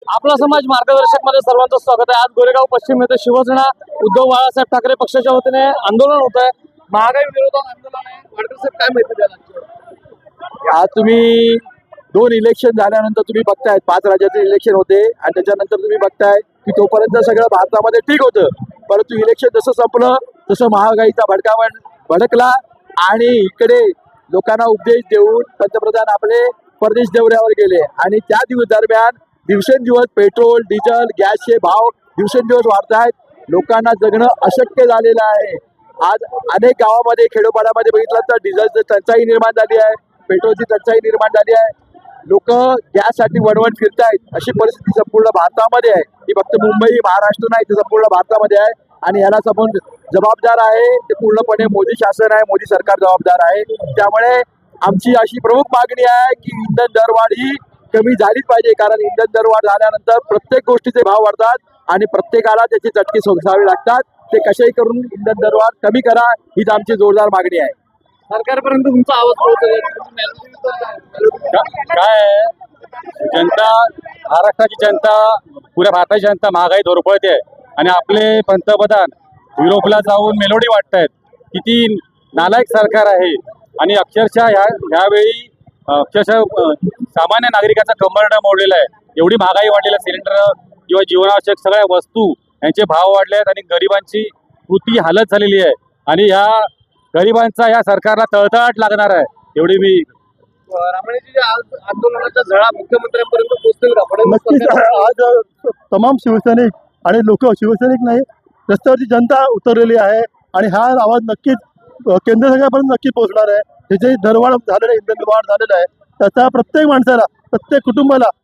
आपला समाज मार्गदर्शक मध्ये सर्वांचं स्वागत आहे। आज गोरेगाव पश्चिम येथे शिवसेना उद्धव बाळासाहेब ठाकरे पक्षाच्या वतीने आंदोलन होत आहे। महागाई विरोधात आंदोलन आहे। वाडकर साहेब काय माहिती द्याल? आज तुम्ही दोन इलेक्शन झाल्यानंतर तुम्ही बघताय 5 राज्याचे इलेक्शन होते आणि त्याच्यानंतर तुम्ही बघताय की तोपर्यंत सगळं भारतामध्ये ठीक होतं, परंतु इलेक्शन जसं संपलं तसं महागाईचा भडकला आणि इकडे लोकांना उपदेश देऊन पंतप्रधान आपले परदेश दौऱ्यावर गेले आणि त्या दरम्यान दिवसेंदिवस पेट्रोल डिझेल गॅसचे भाव दिवसेंदिवस वाढत आहेत। लोकांना जगणं अशक्य झालेलं आहे। आज अनेक गावामध्ये खेडोपाड्यामध्ये बघितलं तर डिझेलची टंचाई निर्माण झाली आहे, पेट्रोलची टंचाई निर्माण झाली आहे। लोक गॅससाठी वणवण फिरतायत अशी परिस्थिती संपूर्ण भारतामध्ये आहे। ही फक्त मुंबई महाराष्ट्र नाही, तर संपूर्ण भारतामध्ये आहे आणि याला समोर जबाबदार आहे ते पूर्णपणे मोदी शासन आहे, मोदी सरकार जबाबदार आहे। त्यामुळे आमची अशी प्रमुख मागणी आहे की इंधन दरवाढ ही कमी झालीच पाहिजे, कारण इंधन दरवाढ झाल्यानंतर प्रत्येक गोष्टीचे भाव वाढतात आणि प्रत्येकाला त्याचे चटके सोसावे लागतात। ते कशाही करून इंधन दरवाढ कमी करा हीच आमची जोरदार मागणी आहे। सरकारपर्यंत तुमचा आवाज पोहोचेल काय जनता, महाराष्ट्राची जनता, पुऱ्या भारताची जनता महागाई धोरपळते आणि आपले पंतप्रधान युरोपला जाऊन मेलोडी वाटतायत। किती नालायक सरकार आहे आणि अक्षरशः ह्यावेळी सामान्य नागरिकाचा कंबरडा मोडलेला आहे। एवढी महागाई वाढलेला, सिलेंडर किंवा जीवनावश्यक सगळ्या वस्तू यांचे भाव वाढले आहेत आणि गरिबांची कृती हालत झालेली आहे आणि ह्या गरिबांचा या सरकारला तळतळाट लागणार आहे एवढी मी रामणेजी आज आंदोलनाचा झळा मुख्यमंत्र्यांपर्यंत पोहोचतील का? नक्कीच आज तमाम शिवसैनिक आणि लोक, शिवसैनिक नाही रस्त्यावरची जनता उतरलेली आहे आणि हा आवाज नक्कीच केंद्र सरकारपर्यंत नक्की पोहोचणार आहे। हे जे दरवाढ झालेलं आहे, इंधन दरवाढ झालेलं आहे, त्याचा प्रत्येक माणसाला, प्रत्येक कुटुंबाला